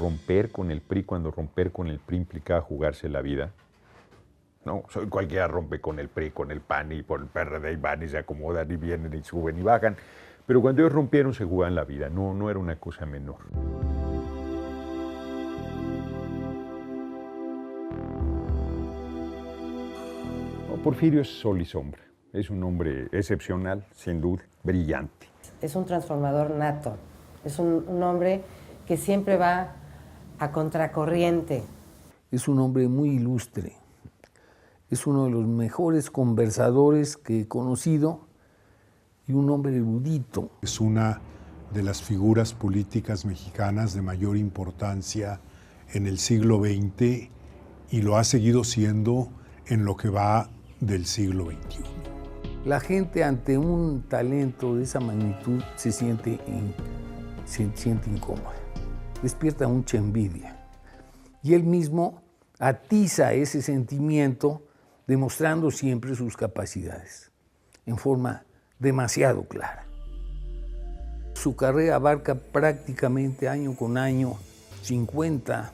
romper con el PRI cuando romper con el PRI implicaba jugarse la vida. No, cualquiera rompe con el PRI, con el PAN y por el PRD y van y se acomodan y vienen y suben y bajan. Pero cuando ellos rompieron se jugaban la vida, no era una cosa menor. No, Porfirio es sol y sombra. Es un hombre excepcional, sin duda, brillante. Es un transformador nato. Es un hombre que siempre va a contracorriente. Es un hombre muy ilustre. Es uno de los mejores conversadores que he conocido y un hombre erudito. Es una de las figuras políticas mexicanas de mayor importancia en el siglo XX y lo ha seguido siendo en lo que va del siglo XXI. La gente ante un talento de esa magnitud se siente incómoda, despierta mucha envidia. Y él mismo atiza ese sentimiento demostrando siempre sus capacidades en forma demasiado clara. Su carrera abarca prácticamente año con año 50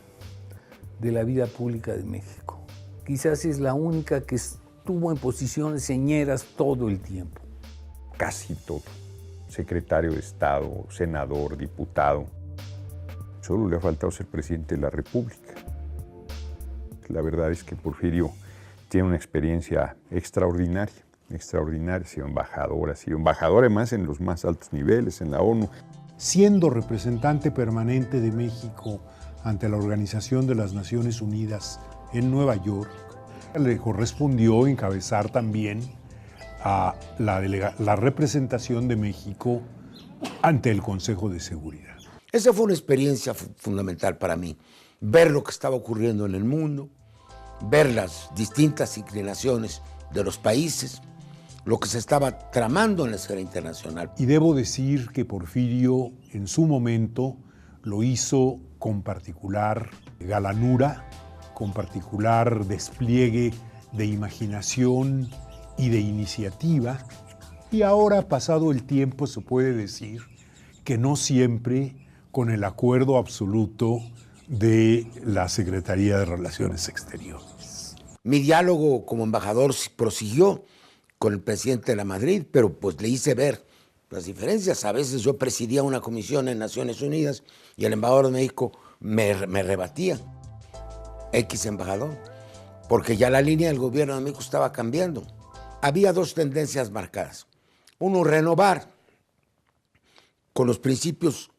de la vida pública de México. Quizás es la única que estuvo en posiciones señeras todo el tiempo. Casi todo. Secretario de Estado, senador, diputado. Solo le ha faltado ser presidente de la República. La verdad es que Porfirio tiene una experiencia extraordinaria, ha sido embajador además en los más altos niveles, en la ONU. Siendo representante permanente de México ante la Organización de las Naciones Unidas en Nueva York, le correspondió encabezar también a la representación de México ante el Consejo de Seguridad. Esa fue una experiencia fundamental para mí, ver lo que estaba ocurriendo en el mundo, ver las distintas inclinaciones de los países, lo que se estaba tramando en la esfera internacional. Y debo decir que Porfirio en su momento lo hizo con particular galanura, con particular despliegue de imaginación y de iniciativa. Y ahora, pasado el tiempo, se puede decir que no siempre con el acuerdo absoluto de la Secretaría de Relaciones Exteriores. Mi diálogo como embajador prosiguió con el presidente de la Madrid, pero pues le hice ver las diferencias. A veces yo presidía una comisión en Naciones Unidas y el embajador de México me rebatía, X embajador, porque ya la línea del gobierno de México estaba cambiando. Había dos tendencias marcadas. Uno, renovar con los principios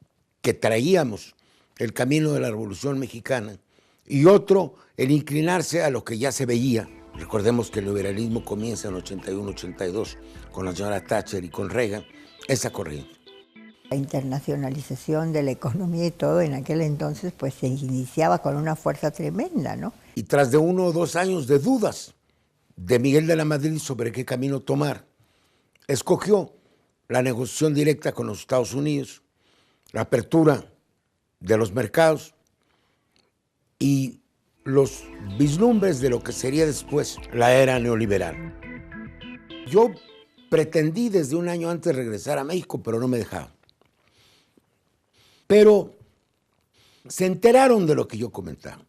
que traíamos el camino de la Revolución Mexicana, y otro, el inclinarse a lo que ya se veía. Recordemos que el liberalismo comienza en 81-82 con la señora Thatcher y con Reagan, esa corriente. La internacionalización de la economía y todo en aquel entonces pues se iniciaba con una fuerza tremenda, ¿no? Y tras de 1 o 2 años de dudas de Miguel de la Madrid sobre qué camino tomar, escogió la negociación directa con los Estados Unidos, la apertura de los mercados y los vislumbres de lo que sería después la era neoliberal. Yo pretendí desde un año antes regresar a México, pero no me dejaban. Pero se enteraron de lo que yo comentaba.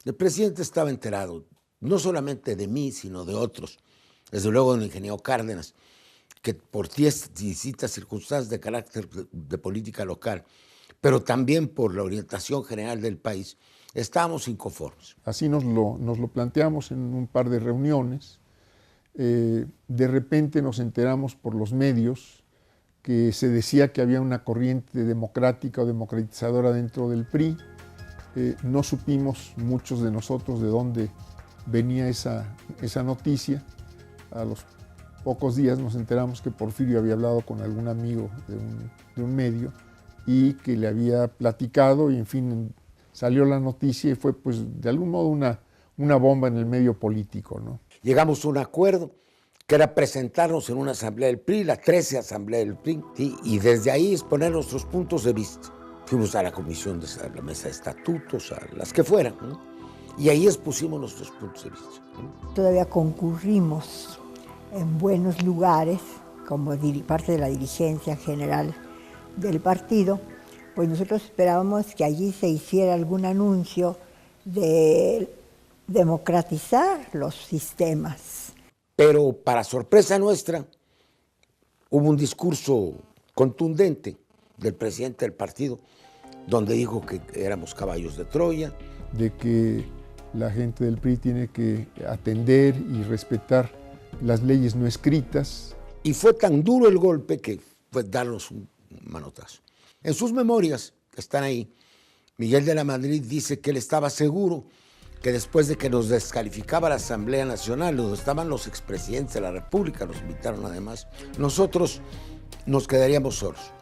El presidente estaba enterado, no solamente de mí, sino de otros, desde luego del ingeniero Cárdenas, que por distintas circunstancias de carácter de política local, pero también por la orientación general del país, estábamos inconformes. Así nos lo planteamos en un par de reuniones. De repente nos enteramos por los medios que se decía que había una corriente democrática o democratizadora dentro del PRI. No supimos muchos de nosotros de dónde venía esa noticia. A los pocos días nos enteramos que Porfirio había hablado con algún amigo de un medio y que le había platicado y en fin salió la noticia y fue pues de algún modo una bomba en el medio político, ¿no? Llegamos a un acuerdo que era presentarnos en una asamblea del PRI, la 13 asamblea del PRI, ¿sí? Y desde ahí exponer nuestros puntos de vista. Fuimos a la comisión, a la mesa de estatutos, a las que fueran, ¿no? Y ahí expusimos nuestros puntos de vista, ¿no? Todavía concurrimos en buenos lugares, como parte de la dirigencia general del partido, pues nosotros esperábamos que allí se hiciera algún anuncio de democratizar los sistemas. Pero para sorpresa nuestra, hubo un discurso contundente del presidente del partido, donde dijo que éramos caballos de Troya. De que la gente del PRI tiene que atender y respetar las leyes no escritas. Y fue tan duro el golpe que fue darnos un manotazo. En sus memorias, que están ahí, Miguel de la Madrid dice que él estaba seguro que después de que nos descalificaba la Asamblea Nacional, donde estaban los expresidentes de la República, nos invitaron además, nosotros nos quedaríamos solos.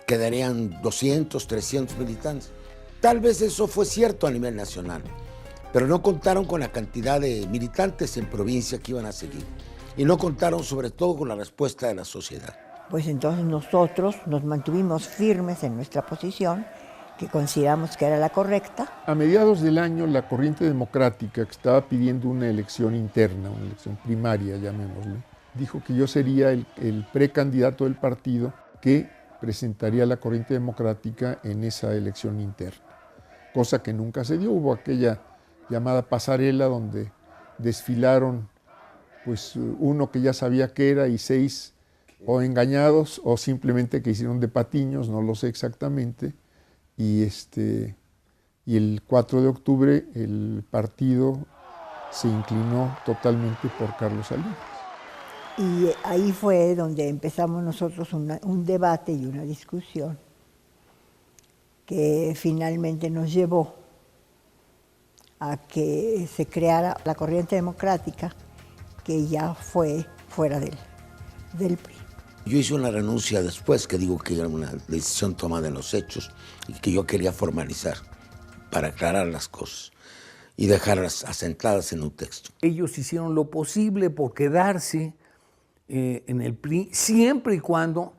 Quedarían 200, 300 militantes. Tal vez eso fue cierto a nivel nacional, pero no contaron con la cantidad de militantes en provincia que iban a seguir. Y no contaron sobre todo con la respuesta de la sociedad. Pues entonces nosotros nos mantuvimos firmes en nuestra posición, que consideramos que era la correcta. A mediados del año, la corriente democrática, que estaba pidiendo una elección interna, una elección primaria, llamémosle, dijo que yo sería el precandidato del partido que presentaría la corriente democrática en esa elección interna, cosa que nunca se dio. Hubo aquella llamada pasarela donde desfilaron pues uno que ya sabía qué era y 6 o engañados o simplemente que hicieron de patiños, no lo sé exactamente. Y el 4 de octubre el partido se inclinó totalmente por Carlos Salinas. Y ahí fue donde empezamos nosotros un debate y una discusión que finalmente nos llevó a que se creara la corriente democrática, que ya fue fuera del PRI. Yo hice una renuncia después, que digo que era una decisión tomada en los hechos y que yo quería formalizar para aclarar las cosas y dejarlas asentadas en un texto. Ellos hicieron lo posible por quedarse en el PRI, siempre y cuando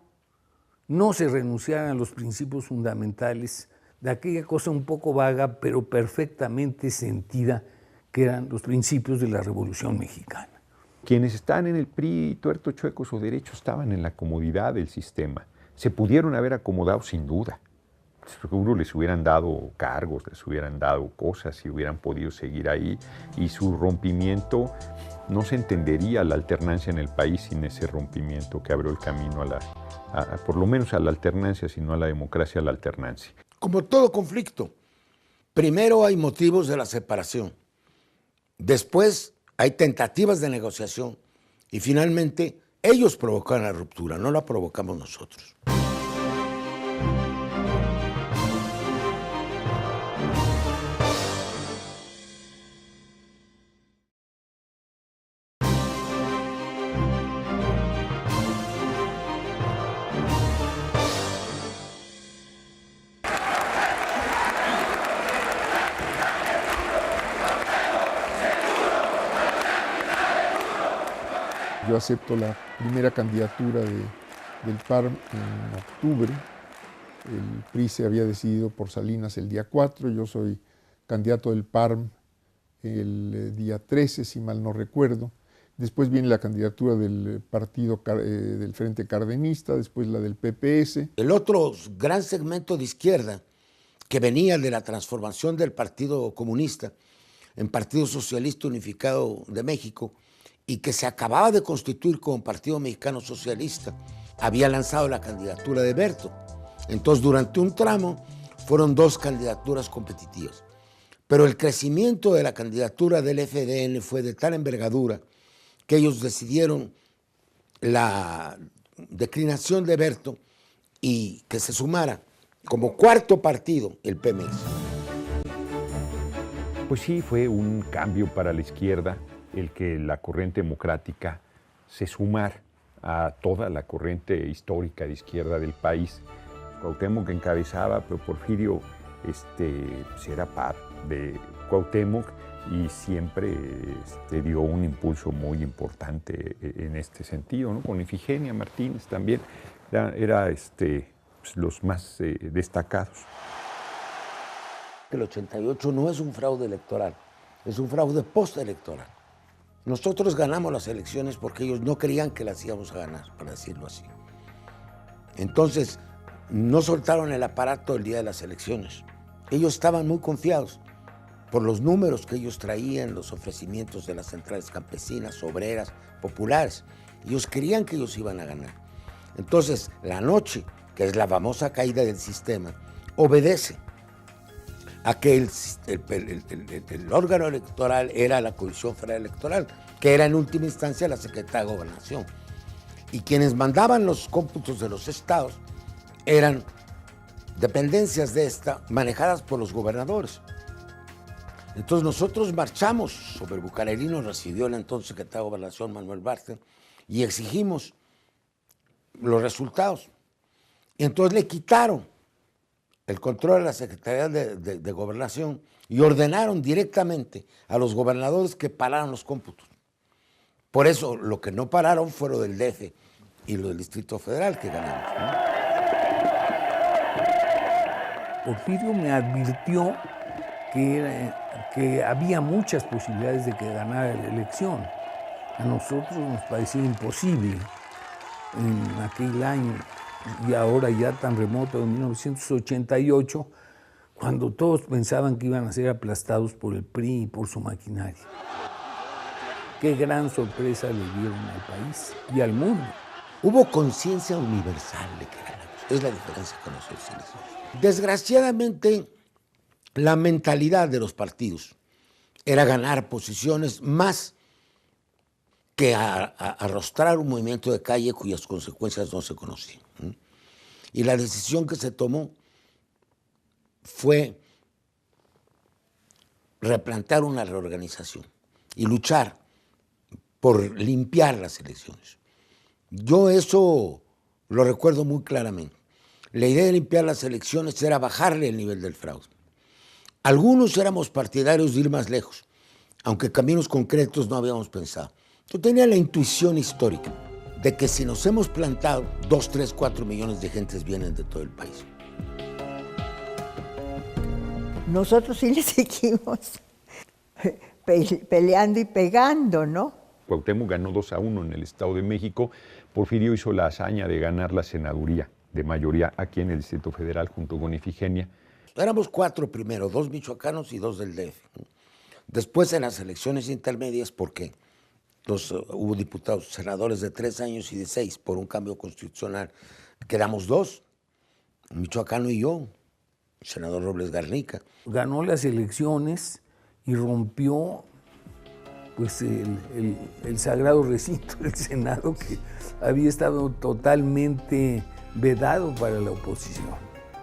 no se renunciaran a los principios fundamentales de aquella cosa un poco vaga, pero perfectamente sentida, que eran los principios de la Revolución Mexicana. Quienes están en el PRI, tuertos, chuecos o derechos, estaban en la comodidad del sistema. Se pudieron haber acomodado sin duda. Seguro les hubieran dado cargos, les hubieran dado cosas y hubieran podido seguir ahí. Y su rompimiento, no se entendería la alternancia en el país sin ese rompimiento que abrió el camino por lo menos a la alternancia, sino a la democracia, a la alternancia. Como todo conflicto, primero hay motivos de la separación. Después hay tentativas de negociación y finalmente ellos provocan la ruptura, no la provocamos nosotros. Yo acepto la primera candidatura del PARM en octubre. El PRI se había decidido por Salinas el día 4, yo soy candidato del PARM el día 13, si mal no recuerdo. Después viene la candidatura del partido del Frente Cardenista, después la del PPS. El otro gran segmento de izquierda que venía de la transformación del Partido Comunista en Partido Socialista Unificado de México y que se acababa de constituir como Partido Mexicano Socialista, había lanzado la candidatura de Berto. Entonces, durante un tramo fueron 2 candidaturas competitivas. Pero el crecimiento de la candidatura del FDN fue de tal envergadura que ellos decidieron la declinación de Berto y que se sumara como cuarto partido el PMS. Pues sí, fue un cambio para la izquierda el que la corriente democrática se sumara a toda la corriente histórica de izquierda del país. Cuauhtémoc encabezaba, pero Porfirio era par de Cuauhtémoc y siempre dio un impulso muy importante en este sentido, ¿no? Con Ifigenia Martínez también, era los más destacados. El 88 no es un fraude electoral, es un fraude postelectoral. Nosotros ganamos las elecciones porque ellos no creían que las íbamos a ganar, para decirlo así. Entonces, no soltaron el aparato el día de las elecciones. Ellos estaban muy confiados por los números que ellos traían, los ofrecimientos de las centrales campesinas, obreras, populares. Ellos creían que ellos iban a ganar. Entonces, la noche, que es la famosa caída del sistema, obedece a que el órgano electoral era la Comisión Federal Electoral, que era en última instancia la Secretaría de Gobernación. Y quienes mandaban los cómputos de los estados eran dependencias de esta manejadas por los gobernadores. Entonces nosotros marchamos sobre el Bucareli, nos recibió el entonces secretario de Gobernación, Manuel Bartlett, y exigimos los resultados. Y entonces le quitaron el control de la Secretaría de Gobernación y ordenaron directamente a los gobernadores que pararan los cómputos. Por eso lo que no pararon fue lo del DF y lo del Distrito Federal que ganamos, ¿no? Porfirio me advirtió que había muchas posibilidades de que ganara la elección. A nosotros nos parecía imposible en aquel año y ahora ya tan remoto de 1988, cuando todos pensaban que iban a ser aplastados por el PRI y por su maquinaria. Qué gran sorpresa le dieron al país y al mundo. Hubo conciencia universal de que ganamos. Es la diferencia con los elecciones. Desgraciadamente, la mentalidad de los partidos era ganar posiciones más que arrostrar un movimiento de calle cuyas consecuencias no se conocían. Y la decisión que se tomó fue replantear una reorganización y luchar por limpiar las elecciones. Yo eso lo recuerdo muy claramente. La idea de limpiar las elecciones era bajarle el nivel del fraude. Algunos éramos partidarios de ir más lejos, aunque caminos concretos no habíamos pensado. Yo tenía la intuición histórica de que si nos hemos plantado, 2, 3, 4 millones de gentes vienen de todo el país. Nosotros sí le seguimos peleando y pegando, ¿no? Cuauhtémoc ganó 2-1 en el Estado de México. Porfirio hizo la hazaña de ganar la senaduría de mayoría aquí en el Distrito Federal junto con Ifigenia. Éramos 4 primero, 2 michoacanos y 2 del DF. Después en las elecciones intermedias, porque hubo diputados, senadores de 3 años y de 6 por un cambio constitucional, quedamos 2, un michoacano y yo, el senador Robles Garnica. Ganó las elecciones y rompió pues el sagrado recinto del Senado, que había estado totalmente vedado para la oposición.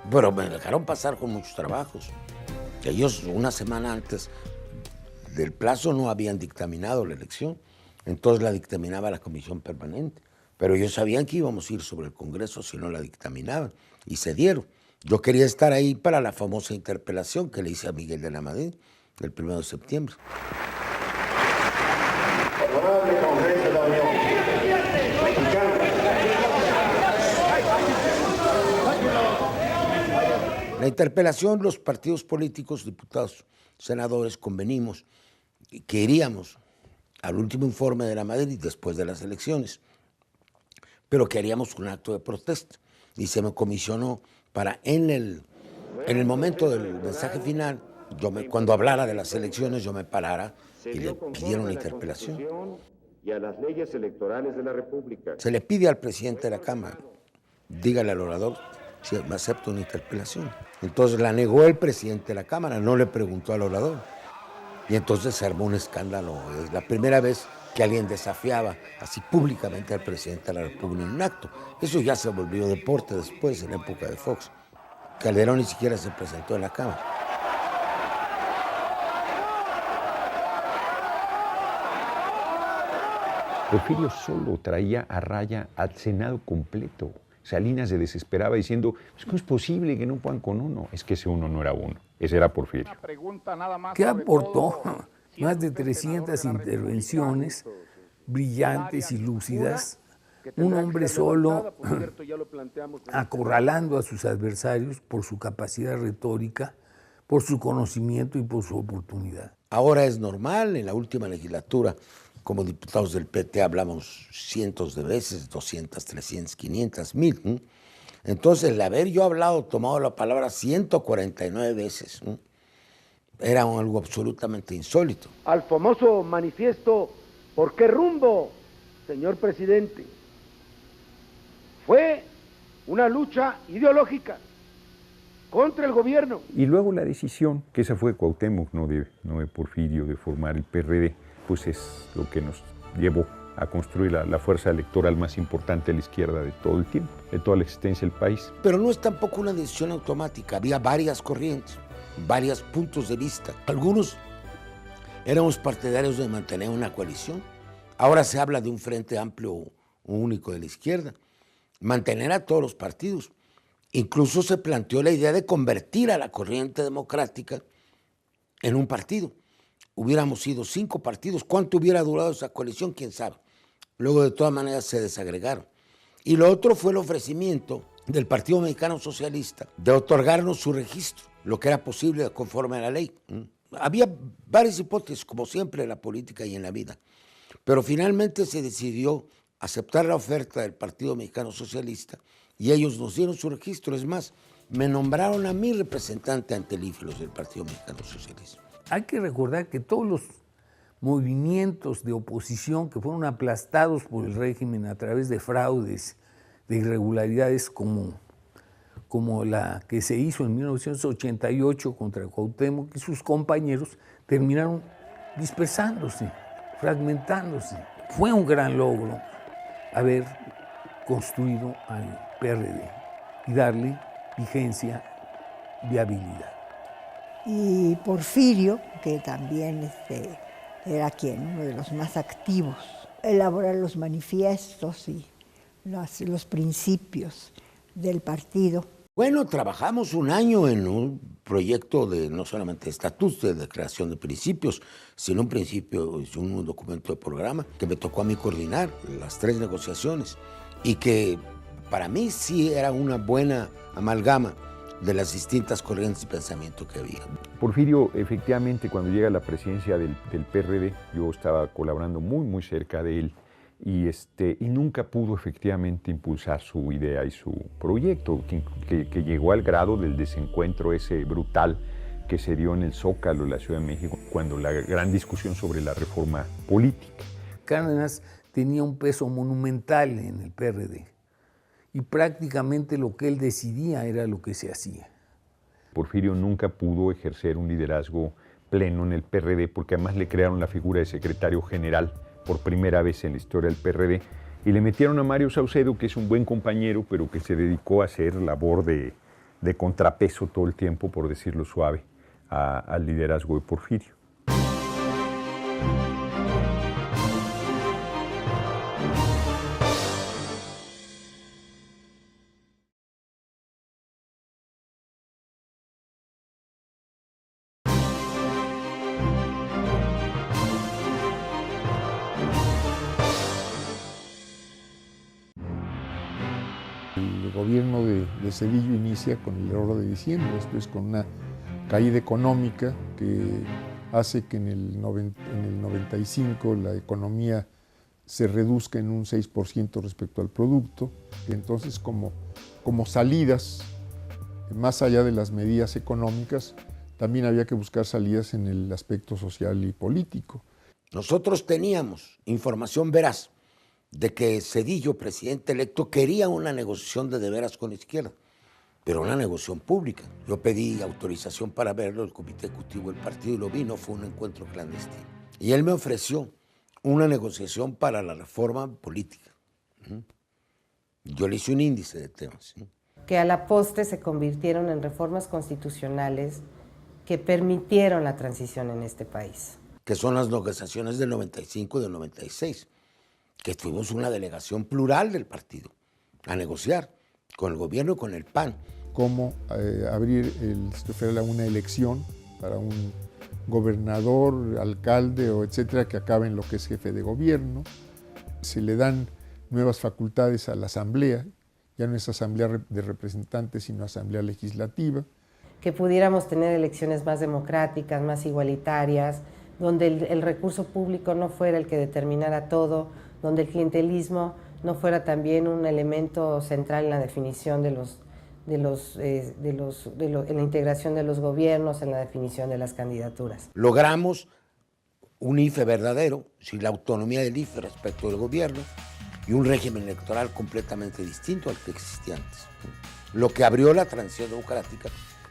Pero me dejaron pasar con muchos trabajos. Ellos una semana antes del plazo no habían dictaminado la elección, entonces la dictaminaba la Comisión Permanente. Pero ellos sabían que íbamos a ir sobre el Congreso si no la dictaminaban, y se dieron. Yo quería estar ahí para la famosa interpelación que le hice a Miguel de la Madrid el 1 de septiembre. Honorable Congreso de la Unión. La interpelación, los partidos políticos, diputados, senadores, convenimos que iríamos al último informe de la Madrid después de las elecciones, pero que haríamos un acto de protesta. Y se me comisionó para en el momento del mensaje final, cuando hablara de las elecciones, yo me parara y le pidieron la interpelación. Y a las leyes electorales de la República. Se le pide al presidente de la Cámara, dígale al orador si me acepta una interpelación. Entonces la negó el presidente de la Cámara, no le preguntó al orador. Y entonces se armó un escándalo. Es la primera vez que alguien desafiaba así públicamente al presidente de la República en un acto. Eso ya se volvió deporte después, en la época de Fox. Calderón ni siquiera se presentó en la Cámara. Porfirio solo traía a raya al Senado completo. Salinas se desesperaba diciendo, ¿cómo es posible que no puedan con uno? Es que ese uno no era uno, ese era Porfirio. ¿Qué aportó? Más de 300 intervenciones brillantes y lúcidas. Un hombre solo acorralando a sus adversarios por su capacidad retórica, por su conocimiento y por su oportunidad. Ahora es normal, en la última legislatura, como diputados del PT hablamos cientos de veces, 200, 300, 500, 1000. Entonces, el haber yo tomado la palabra 149 veces, ¿no?, era algo absolutamente insólito. Al famoso manifiesto ¿Por qué rumbo, señor presidente? Fue una lucha ideológica contra el gobierno. Y luego la decisión, que esa fue de Cuauhtémoc, no de Porfirio, de formar el PRD, pues es lo que nos llevó a construir la fuerza electoral más importante de la izquierda de todo el tiempo, de toda la existencia del país. Pero no es tampoco una decisión automática, había varias corrientes, varios puntos de vista. Algunos éramos partidarios de mantener una coalición, ahora se habla de un frente amplio único de la izquierda, mantener a todos los partidos. Incluso se planteó la idea de convertir a la corriente democrática en un partido. Hubiéramos sido 5 partidos. ¿Cuánto hubiera durado esa coalición? ¿Quién sabe? Luego, de todas maneras, se desagregaron. Y lo otro fue el ofrecimiento del Partido Mexicano Socialista de otorgarnos su registro, lo que era posible conforme a la ley. Había varias hipótesis, como siempre en la política y en la vida. Pero finalmente se decidió aceptar la oferta del Partido Mexicano Socialista y ellos nos dieron su registro. Es más, me nombraron a mí representante ante el IFLOS del Partido Mexicano Socialista. Hay que recordar que todos los movimientos de oposición que fueron aplastados por el régimen a través de fraudes, de irregularidades como la que se hizo en 1988 contra Cuauhtémoc y sus compañeros, terminaron dispersándose, fragmentándose. Fue un gran logro haber construido al PRD y darle vigencia, viabilidad. Y Porfirio, que también era uno de los más activos, elaborar los manifiestos y los principios del partido. Bueno, trabajamos un año en un proyecto de no solamente estatutos, de creación de principios, sino un documento de programa que me tocó a mí coordinar las 3 negociaciones y que para mí sí era una buena amalgama de las distintas corrientes de pensamiento que había. Porfirio, efectivamente, cuando llega a la presidencia del PRD, yo estaba colaborando muy cerca de él y nunca pudo efectivamente impulsar su idea y su proyecto, que llegó al grado del desencuentro ese brutal que se dio en el Zócalo de la Ciudad de México, cuando la gran discusión sobre la reforma política. Cárdenas tenía un peso monumental en el PRD y prácticamente lo que él decidía era lo que se hacía. Porfirio nunca pudo ejercer un liderazgo pleno en el PRD porque además le crearon la figura de secretario general por primera vez en la historia del PRD y le metieron a Mario Saucedo, que es un buen compañero, pero que se dedicó a hacer labor de contrapeso todo el tiempo, por decirlo suave, al liderazgo de Porfirio. El gobierno de Zedillo inicia con el error de diciembre, después con una caída económica que hace que en el 95 la economía se reduzca en un 6% respecto al producto. Entonces, como salidas, más allá de las medidas económicas, también había que buscar salidas en el aspecto social y político. Nosotros teníamos información veraz de que Zedillo, presidente electo, quería una negociación de veras con la izquierda, pero una negociación pública. Yo pedí autorización para verlo, el comité ejecutivo del partido, y lo vi, no fue un encuentro clandestino. Y él me ofreció una negociación para la reforma política. Yo le hice un índice de temas. Que a la postre se convirtieron en reformas constitucionales que permitieron la transición en este país. Que son las negociaciones del 95 y del 96, que tuvimos una delegación plural del partido a negociar con el gobierno y con el PAN. Cómo abrir una elección para un gobernador, alcalde o etcétera que acabe en lo que es jefe de gobierno. Se le dan nuevas facultades a la asamblea, ya no es asamblea de representantes sino asamblea legislativa. Que pudiéramos tener elecciones más democráticas, más igualitarias, donde el recurso público no fuera el que determinara todo, donde el clientelismo no fuera también un elemento central en la definición en la integración de los gobiernos, en la definición de las candidaturas. Logramos un IFE verdadero, sin la autonomía del IFE respecto del gobierno, y un régimen electoral completamente distinto al que existía antes, lo que abrió la transición democrática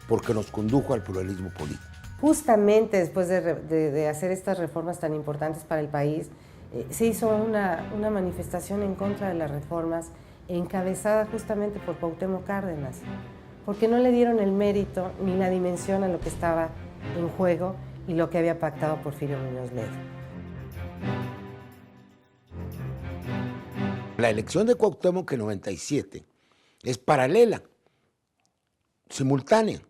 porque nos condujo al pluralismo político. Justamente después de hacer estas reformas tan importantes para el país, se hizo una manifestación en contra de las reformas encabezada justamente por Cuauhtémoc Cárdenas, porque no le dieron el mérito ni la dimensión a lo que estaba en juego y lo que había pactado Porfirio Muñoz Ledo. La elección de Cuauhtémoc en 97 es paralela, simultánea,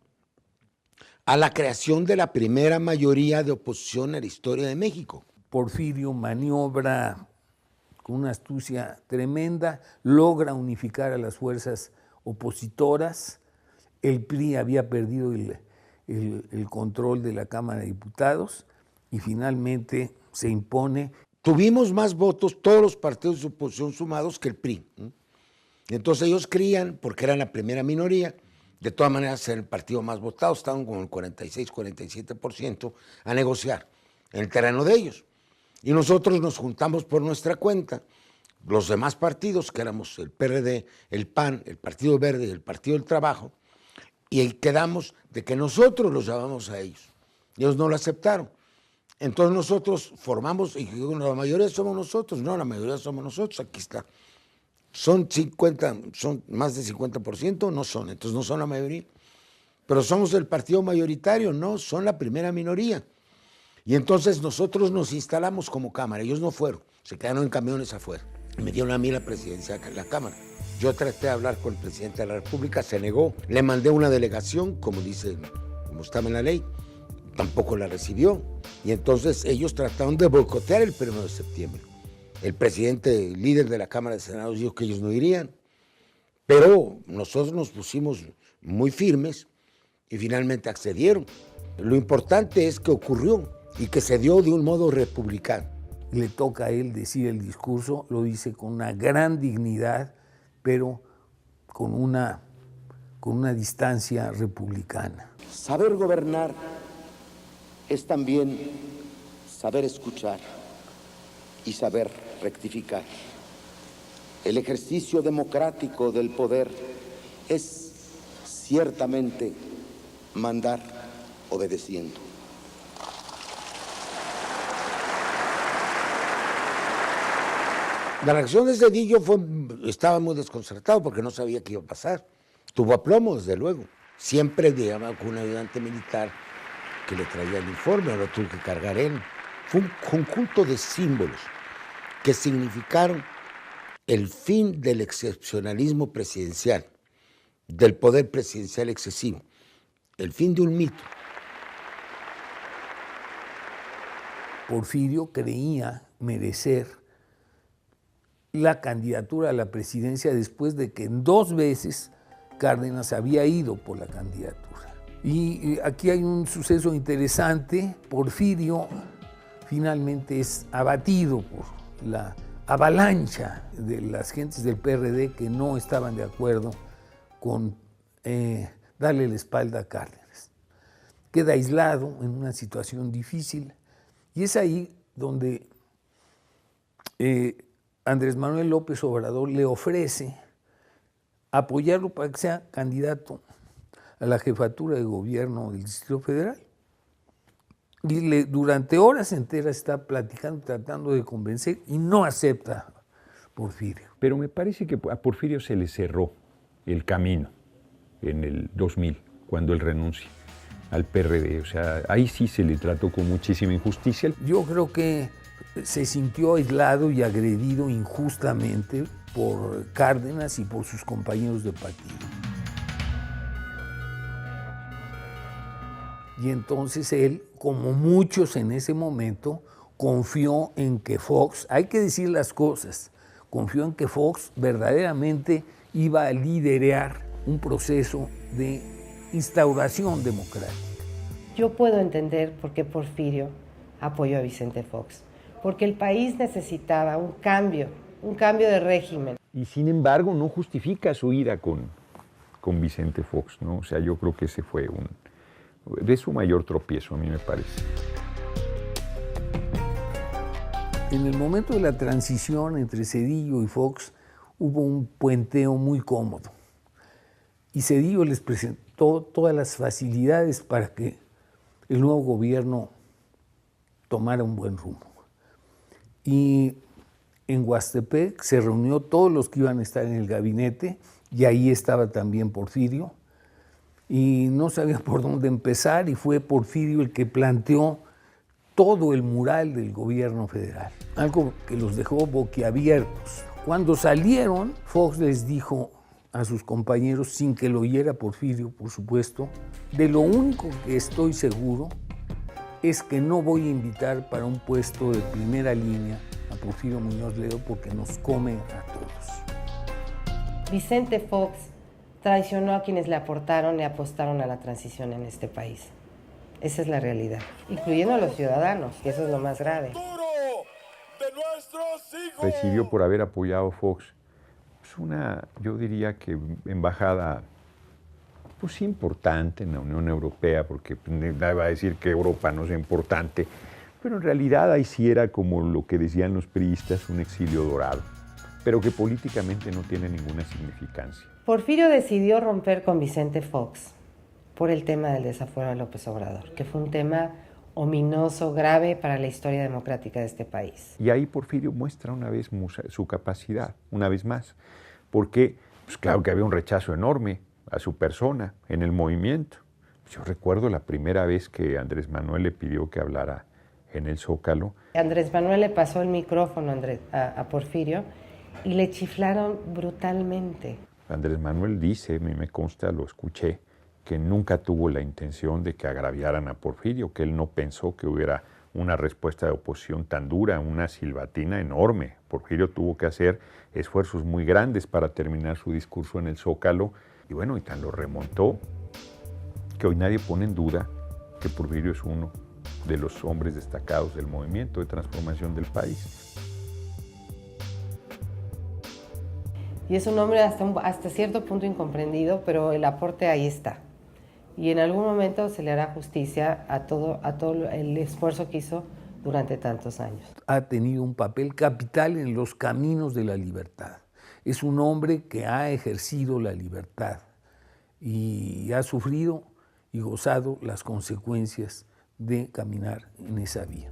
a la creación de la primera mayoría de oposición en la historia de México. Porfirio maniobra con una astucia tremenda, logra unificar a las fuerzas opositoras. El PRI había perdido el control de la Cámara de Diputados y finalmente se impone. Tuvimos más votos todos los partidos de oposición sumados que el PRI. Entonces ellos creían, porque eran la primera minoría, de todas maneras ser el partido más votado, estaban con el 46-47% a negociar en el terreno de ellos. Y nosotros nos juntamos por nuestra cuenta, los demás partidos, que éramos el PRD, el PAN, el Partido Verde y el Partido del Trabajo, y quedamos de que nosotros los llamamos a ellos. Ellos no lo aceptaron. Entonces nosotros formamos, y la mayoría somos nosotros, no, la mayoría somos nosotros, aquí está. Son más de 50%, no son, entonces no son la mayoría. Pero somos el partido mayoritario, no, son la primera minoría. Y entonces nosotros nos instalamos como Cámara, ellos no fueron, se quedaron en camiones afuera. Me dieron a mí la presidencia de la Cámara. Yo traté de hablar con el presidente de la República, se negó. Le mandé una delegación, como estaba en la ley, tampoco la recibió. Y entonces ellos trataron de boicotear el 1 de septiembre. El presidente, el líder de la Cámara de Senadores, dijo que ellos no irían. Pero nosotros nos pusimos muy firmes y finalmente accedieron. Lo importante es que ocurrió y que se dio de un modo republicano. Le toca a él decir el discurso, lo dice con una gran dignidad, pero con una distancia republicana. Saber gobernar es también saber escuchar y saber rectificar. El ejercicio democrático del poder es ciertamente mandar obedeciendo. La reacción de Zedillo estaba muy desconcertado porque no sabía qué iba a pasar. Tuvo aplomo, desde luego. Siempre llegaba con un ayudante militar que le traía el informe, lo tuvo que cargar él. Fue un conjunto de símbolos que significaron el fin del excepcionalismo presidencial, del poder presidencial excesivo, el fin de un mito. Porfirio creía merecer la candidatura a la presidencia después de que 2 veces Cárdenas había ido por la candidatura. Y aquí hay un suceso interesante. Porfirio finalmente es abatido por la avalancha de las gentes del PRD que no estaban de acuerdo con darle la espalda a Cárdenas. Queda aislado en una situación difícil y es ahí donde Andrés Manuel López Obrador le ofrece apoyarlo para que sea candidato a la jefatura de gobierno del Distrito Federal. Y durante horas enteras está platicando, tratando de convencer y no acepta Porfirio. Pero me parece que a Porfirio se le cerró el camino en el 2000, cuando él renuncia al PRD. O sea, ahí sí se le trató con muchísima injusticia. Yo creo que se sintió aislado y agredido injustamente por Cárdenas y por sus compañeros de partido. Y entonces él, como muchos en ese momento, confió en que Fox, hay que decir las cosas, confió en que Fox verdaderamente iba a liderar un proceso de instauración democrática. Yo puedo entender por qué Porfirio apoyó a Vicente Fox, porque el país necesitaba un cambio un cambio de régimen. Y sin embargo no justifica su ira con Vicente Fox, ¿no? O sea, yo creo que ese fue de su mayor tropiezo, a mí me parece. En el momento de la transición entre Zedillo y Fox hubo un puenteo muy cómodo y Zedillo les presentó todas las facilidades para que el nuevo gobierno tomara un buen rumbo. Y en Huastepec se reunió todos los que iban a estar en el gabinete y ahí estaba también Porfirio y no sabía por dónde empezar y fue Porfirio el que planteó todo el mural del gobierno federal, algo que los dejó boquiabiertos. Cuando salieron, Fox les dijo a sus compañeros, sin que lo oyera Porfirio, por supuesto, de lo único que estoy seguro es que no voy a invitar para un puesto de primera línea a Porfirio Muñoz Ledo porque nos come a todos. Vicente Fox traicionó a quienes le aportaron y apostaron a la transición en este país. Esa es la realidad, incluyendo a los ciudadanos, que eso es lo más grave. Recibió por haber apoyado a Fox yo diría que embajada pues importante en la Unión Europea, porque nadie va a decir que Europa no sea importante, pero en realidad ahí sí era como lo que decían los priistas, un exilio dorado, pero que políticamente no tiene ninguna significancia. Porfirio decidió romper con Vicente Fox por el tema del desafuero de López Obrador, que fue un tema ominoso, grave para la historia democrática de este país. Y ahí Porfirio muestra una vez su capacidad, una vez más, porque pues claro que había un rechazo enorme a su persona en el movimiento. Yo recuerdo la primera vez que Andrés Manuel le pidió que hablara en el Zócalo. Andrés Manuel le pasó el micrófono a Porfirio y le chiflaron brutalmente. Andrés Manuel dice, me consta, lo escuché, que nunca tuvo la intención de que agraviaran a Porfirio, que él no pensó que hubiera una respuesta de oposición tan dura, una silbatina enorme. Porfirio tuvo que hacer esfuerzos muy grandes para terminar su discurso en el Zócalo, y bueno, y tan lo remontó, que hoy nadie pone en duda que Porfirio es uno de los hombres destacados del movimiento de transformación del país. Y es un hombre hasta cierto punto incomprendido, pero el aporte ahí está. Y en algún momento se le hará justicia a todo el esfuerzo que hizo durante tantos años. Ha tenido un papel capital en los caminos de la libertad. Es un hombre que ha ejercido la libertad y ha sufrido y gozado las consecuencias de caminar en esa vía.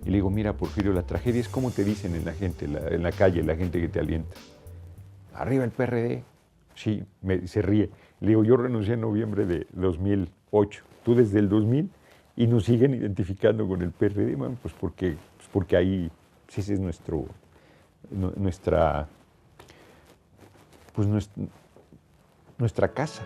Y le digo, mira, Porfirio, la tragedia es como te dicen en la calle, la gente que te alienta. Arriba el PRD. Sí, se ríe. Le digo, yo renuncié en noviembre de 2008, tú desde el 2000, y nos siguen identificando con el PRD, bueno, pues porque ahí, pues ese es nuestra casa.